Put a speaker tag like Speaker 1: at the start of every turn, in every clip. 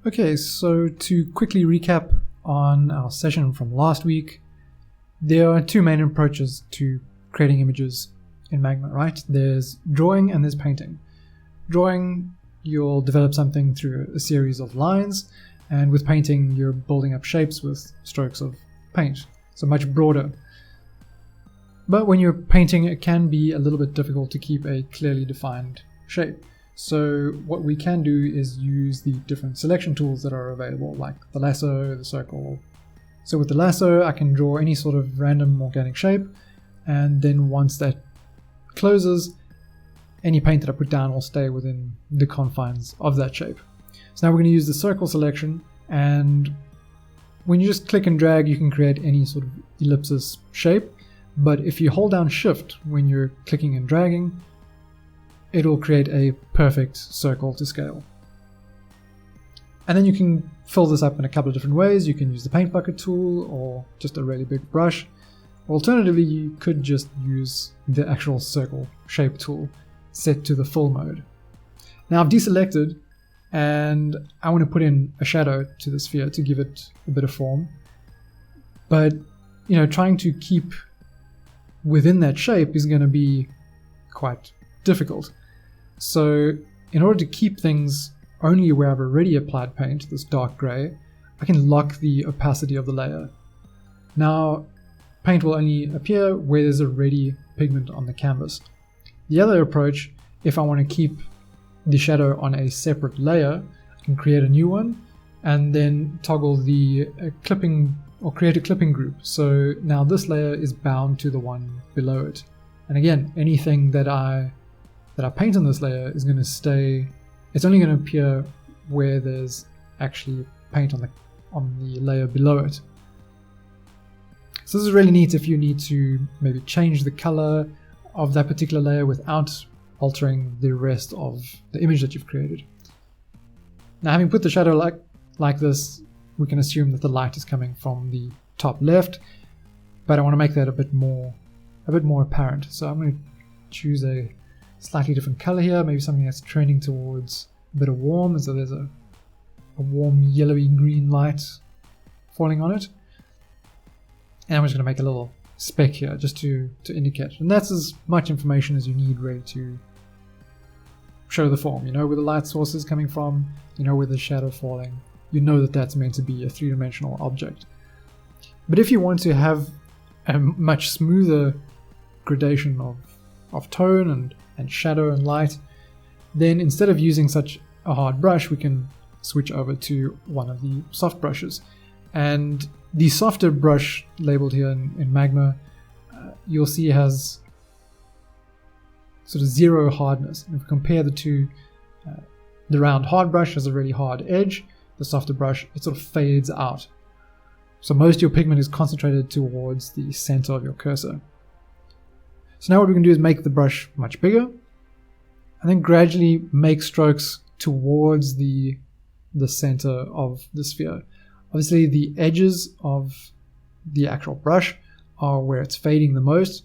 Speaker 1: Okay, so to quickly recap on our session from last week, there are two main approaches to creating images in Magma, right? There's drawing and there's painting. Drawing, you'll develop something through a series of lines, and with painting, you're building up shapes with strokes of paint, so much broader. But when you're painting, it can be a little bit difficult to keep a clearly defined shape. So what we can do is use the different selection tools that are available, like the lasso, the circle. So with the lasso, I can draw any sort of random organic shape, and then once that closes, any paint that I put down will stay within the confines of that shape. So now we're going to use the circle selection, and when you just click and drag, you can create any sort of ellipsis shape. But if you hold down Shift when you're clicking and dragging, it'll create a perfect circle to scale. And then you can fill this up in a couple of different ways. You can use the paint bucket tool or just a really big brush. Alternatively, you could just use the actual circle shape tool set to the full mode. Now I've deselected and I want to put in a shadow to the sphere to give it a bit of form. But trying to keep within that shape is going to be quite difficult. So in order to keep things only where I've already applied paint, this dark gray, I can lock the opacity of the layer. Now paint will only appear where there's already pigment on the canvas. The other approach, if I want to keep the shadow on a separate layer, I can create a new one and then toggle the clipping or create a clipping group. So now this layer is bound to the one below it. And again, anything that I paint on this layer is going to stay, it's only going to appear where there's actually paint on the layer below it. So this is really neat if you need to maybe change the color of that particular layer without altering the rest of the image that you've created. Now having put the shadow like this, we can assume that the light is coming from the top left, but I want to make that a bit more apparent. So I'm going to choose a slightly different color here, maybe something that's trending towards a bit of warm, and so there's a warm yellowy green light falling on it. And I'm just going to make a little speck here just to indicate. And that's as much information as you need really to show the form. You know where the light source is coming from, you know where the shadow falling, you know that that's meant to be a three-dimensional object. But if you want to have a much smoother gradation of tone and shadow and light, then instead of using such a hard brush, we can switch over to one of the soft brushes. And the softer brush labeled here in Magma, you'll see has sort of zero hardness. And if we compare the two, the round hard brush has a really hard edge, the softer brush, it sort of fades out. So most of your pigment is concentrated towards the center of your cursor. So now what we can do is make the brush much bigger and then gradually make strokes towards the center of the sphere. Obviously the edges of the actual brush are where it's fading the most,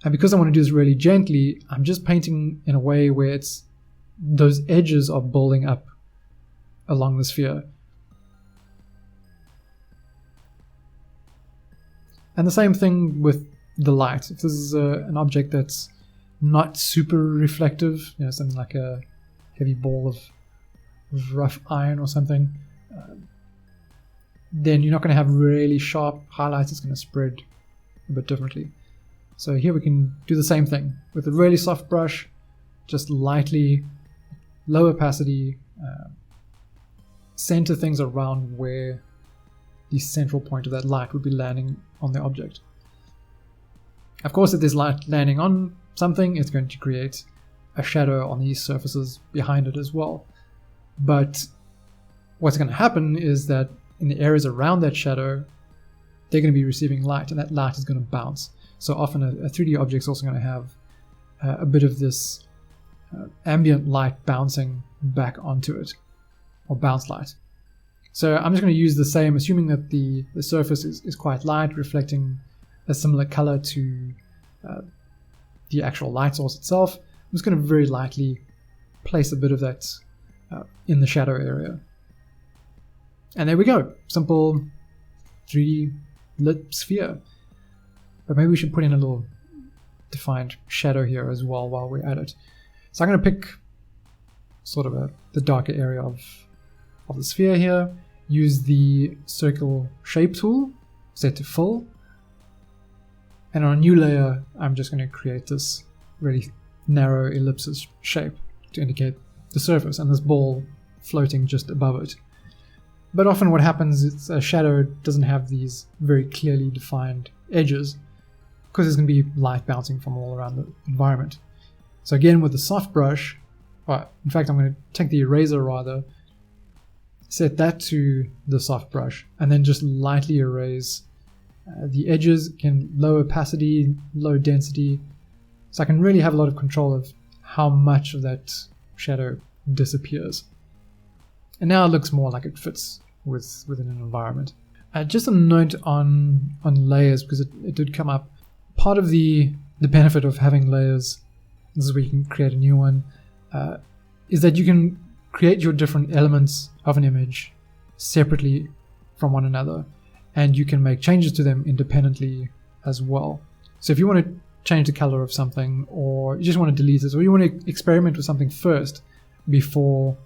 Speaker 1: and because I want to do this really gently, I'm just painting in a way where those edges are building up along the sphere. And the same thing with the light. If this is an object that's not super reflective, something like a heavy ball of rough iron or something, then you're not going to have really sharp highlights. It's going to spread a bit differently. So here we can do the same thing with a really soft brush, just lightly low opacity, center things around where the central point of that light would be landing on the object. Of course, if there's light landing on something, it's going to create a shadow on these surfaces behind it as well. But what's going to happen is that in the areas around that shadow, they're going to be receiving light, and that light is going to bounce. So often a 3D object is also going to have a bit of this ambient light bouncing back onto it, or bounce light. So I'm just going to use the same, assuming that the surface is quite light, reflecting a similar color to the actual light source itself. I'm just going to very lightly place a bit of that in the shadow area. And there we go. Simple 3D lit sphere. But maybe we should put in a little defined shadow here as well while we're at it. So I'm going to pick sort of the darker area of the sphere here. Use the circle shape tool, set to fill. And on a new layer, I'm just going to create this really narrow ellipsis shape to indicate the surface and this ball floating just above it. But often what happens is a shadow doesn't have these very clearly defined edges because there's going to be light bouncing from all around the environment. So again, with the soft brush, well, in fact, I'm going to take the eraser rather, set that to the soft brush, and then just lightly erase the edges. Again, low opacity, low density, so I can really have a lot of control of how much of that shadow disappears. And now it looks more like it fits within an environment. Just a note on layers, because it did come up. Part of the benefit of having layers, this is where you can create a new one, is that you can create your different elements of an image separately from one another, and you can make changes to them independently as well. So if you want to change the color of something, or you just want to delete it, or you want to experiment with something first before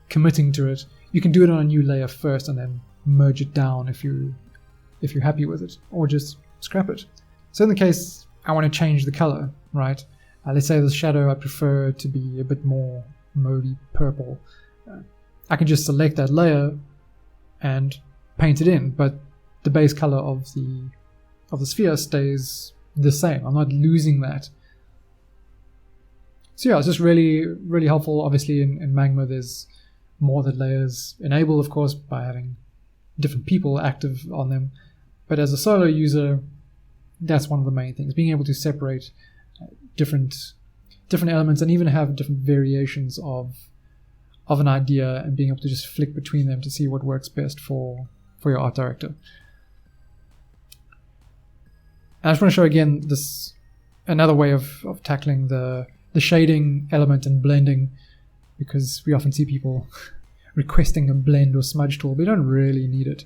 Speaker 1: committing to it, you can do it on a new layer first and then merge it down if you're happy with it, or just scrap it. So in the case I want to change the color, right? Let's say the shadow I prefer to be a bit more mauvey purple. I can just select that layer and paint it in, but the base color of the sphere stays the same. I'm not losing that. So yeah, it's just really, really helpful. Obviously in Magma there's more that layers enable, of course, by having different people active on them. But as a solo user, that's one of the main things, being able to separate different elements and even have different variations of an idea, and being able to just flick between them to see what works best for your art director. And I just want to show again this another way of tackling the shading element and blending, because we often see people requesting a blend or smudge tool, but you don't really need it.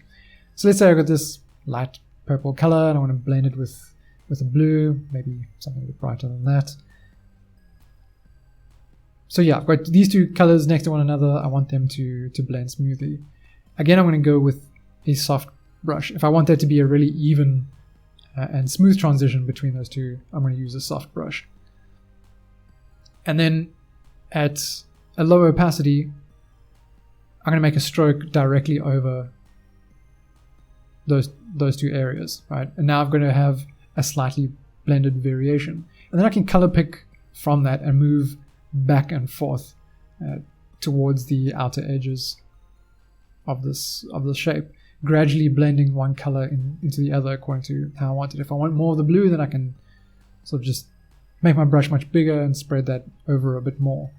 Speaker 1: So let's say I've got this light purple color and I want to blend it with a blue, maybe something a bit brighter than that. So yeah, I've got these two colors next to one another. I want them to blend smoothly. Again, I'm going to go with a soft brush. If I want there to be a really even and smooth transition between those two, I'm going to use a soft brush. And then at a lower opacity, I'm going to make a stroke directly over those two areas, right? And now I'm going to have a slightly blended variation. And then I can color pick from that and move back and forth towards the outer edges of this shape, gradually blending one color into the other according to how I want it. If I want more of the blue, then I can sort of just make my brush much bigger and spread that over a bit more.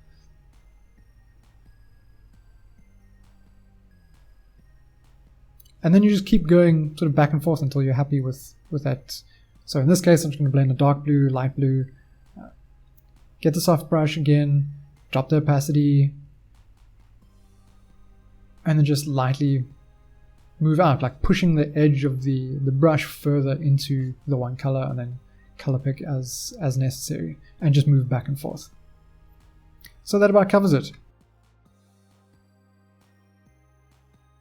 Speaker 1: And then you just keep going sort of back and forth until you're happy with that. So in this case, I'm just going to blend a dark blue, light blue, get the soft brush again, drop the opacity, and then just lightly move out, like pushing the edge of the brush further into the one color, and then color pick as necessary, and just move back and forth. So that about covers it.